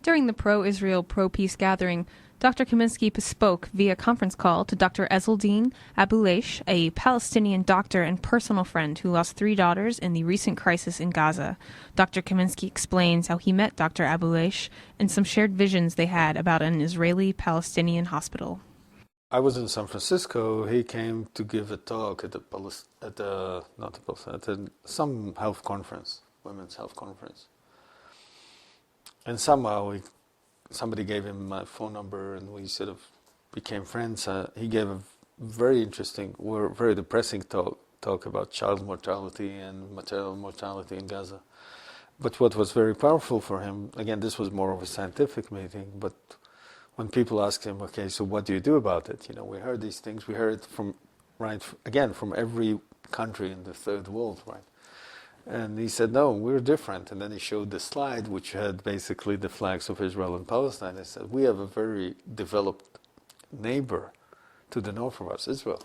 During the pro-Israel, pro-peace gathering, Dr. Kaminski spoke via conference call to Dr. Ezzeldine Abouleish, a Palestinian doctor and personal friend who lost 3 daughters in the recent crisis in Gaza. Dr. Kaminski explains how he met Dr. Abouleish and some shared visions they had about an Israeli-Palestinian hospital. I was in San Francisco. He came to give a talk at some health conference, women's health conference. And somehow somebody gave him my phone number, and we sort of became friends. He gave a very interesting, very depressing talk about child mortality and maternal mortality in Gaza. But what was very powerful for him, again, this was more of a scientific meeting, but when people asked him, okay, so what do you do about it? You know, we heard these things, we heard it from every country in the third world, right? And he said, no, we're different. And then he showed the slide, which had basically the flags of Israel and Palestine. He said, we have a very developed neighbor to the north of us, Israel.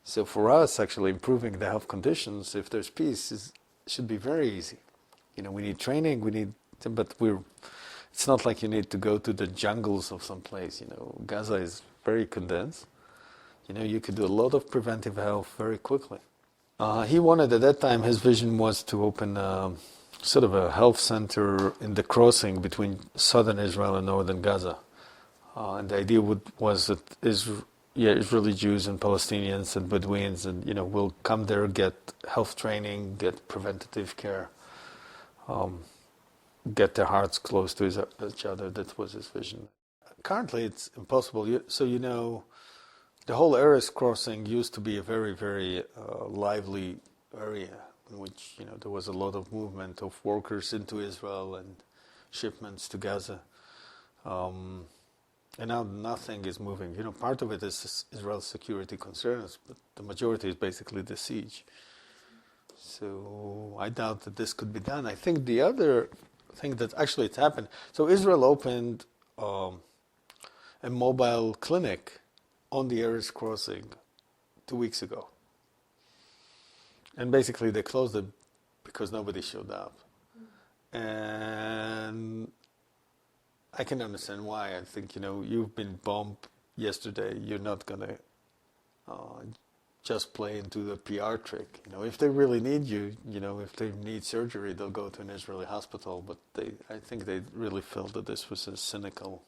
So for us, actually improving the health conditions, if there's peace, should be very easy. You know, we need training, but it's not like you need to go to the jungles of some place. You know, Gaza is very condensed. You know, you could do a lot of preventive health very quickly. He wanted, at that time, his vision was to open sort of a health center in the crossing between southern Israel and northern Gaza. And the idea was that Israeli Jews and Palestinians and Bedouins will come there, get health training, get preventative care, get their hearts close to each other. That was his vision. Currently, it's impossible. The whole Erez crossing used to be a very, very lively area in which there was a lot of movement of workers into Israel and shipments to Gaza. And now nothing is moving. Part of it is Israel's security concerns, but the majority is basically the siege. So I doubt that this could be done. I think the other thing that actually it's happened. So Israel opened a mobile clinic on the Erez crossing 2 weeks ago. And basically they closed it because nobody showed up. And I can understand why. I think, you've been bombed yesterday. You're not going to just play into the PR trick. If they really need you, if they need surgery, they'll go to an Israeli hospital. But I think they really felt that this was a cynical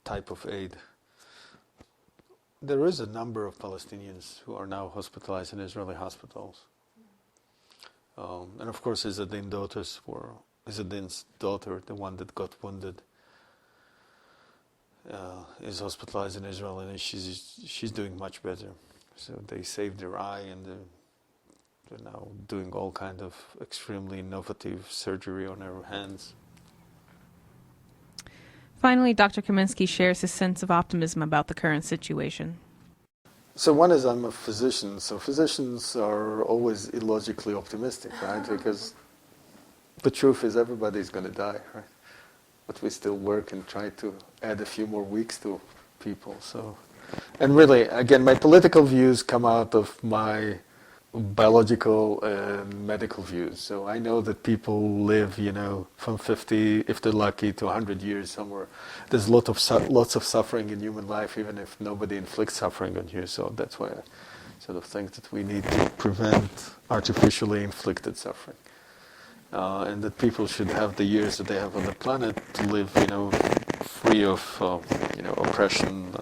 type of aid. There is a number of Palestinians who are now hospitalized in Israeli hospitals. And of course Izzeddin's daughter, the one that got wounded, is hospitalized in Israel, and she's doing much better. So they saved her eye, and they're now doing all kind of extremely innovative surgery on her hands. Finally, Dr. Kaminski shares his sense of optimism about the current situation. So one is, I'm a physician, so physicians are always illogically optimistic, right? Because the truth is everybody's going to die, right? But we still work and try to add a few more weeks to people. So, and really, again, my political views come out of my biological and medical views. So I know that people live, from 50, if they're lucky, to 100 years somewhere. There's lots of suffering in human life, even if nobody inflicts suffering on you. So that's why I sort of think that we need to prevent artificially inflicted suffering. And that people should have the years that they have on the planet to live, free of, oppression,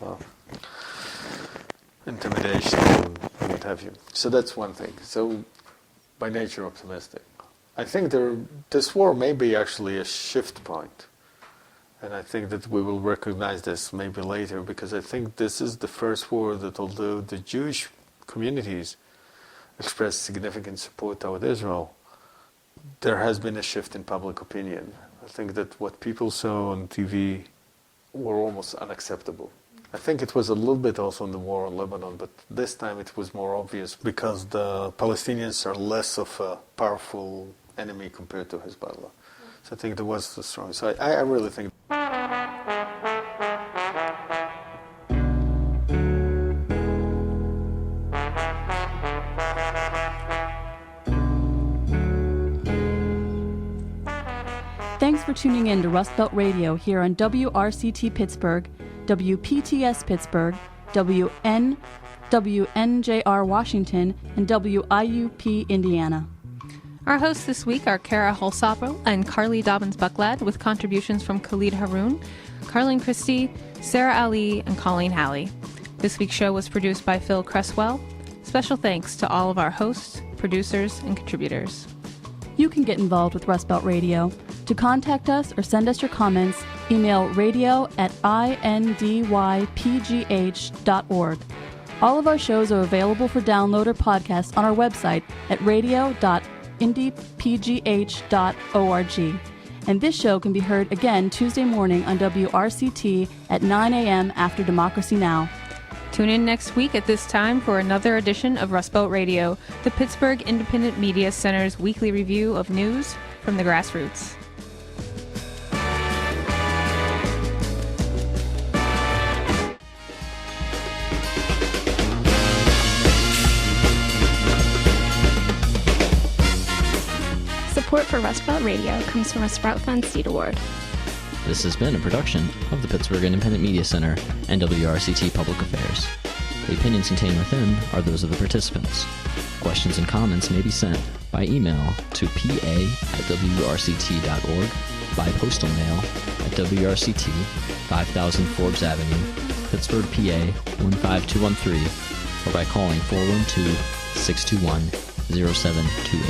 intimidation, and what have you. So that's one thing. So, by nature, optimistic. I think this war may be actually a shift point. And I think that we will recognize this maybe later, because I think this is the first war that, although the Jewish communities expressed significant support toward Israel, there has been a shift in public opinion. I think that what people saw on TV were almost unacceptable. I think it was a little bit also in the war in Lebanon, but this time it was more obvious because the Palestinians are less of a powerful enemy compared to Hezbollah. So I think there was the strong. So I really think. Thanks Thanks for tuning in to Rustbelt Radio here on WRCT Pittsburgh, WPTS Pittsburgh, WNJR Washington, and WIUP Indiana. Our hosts this week are Kara Holsopel and Carly Dobbins-Bucklad, with contributions from Khalid Haroun, Carlene Christie, Sarah Ali, and Colleen Halley. This week's show was produced by Phil Cresswell. Special thanks to all of our hosts, producers, and contributors. You can get involved with Rustbelt Radio. To contact us or send us your comments, email radio@indypgh.org. All of our shows are available for download or podcast on our website at radio.indypgh.org. And this show can be heard again Tuesday morning on WRCT at 9 a.m. after Democracy Now! Tune in next week at this time for another edition of Rustbelt Radio, the Pittsburgh Independent Media Center's weekly review of news from the grassroots. Support for Rustbelt Radio comes from a Sprout Fund Seed Award. This has been a production of the Pittsburgh Independent Media Center and WRCT Public Affairs. The opinions contained within are those of the participants. Questions and comments may be sent by email to pa@wrct.org, by postal mail at WRCT, 5000 Forbes Avenue, Pittsburgh, PA 15213, or by calling 412-621-0728.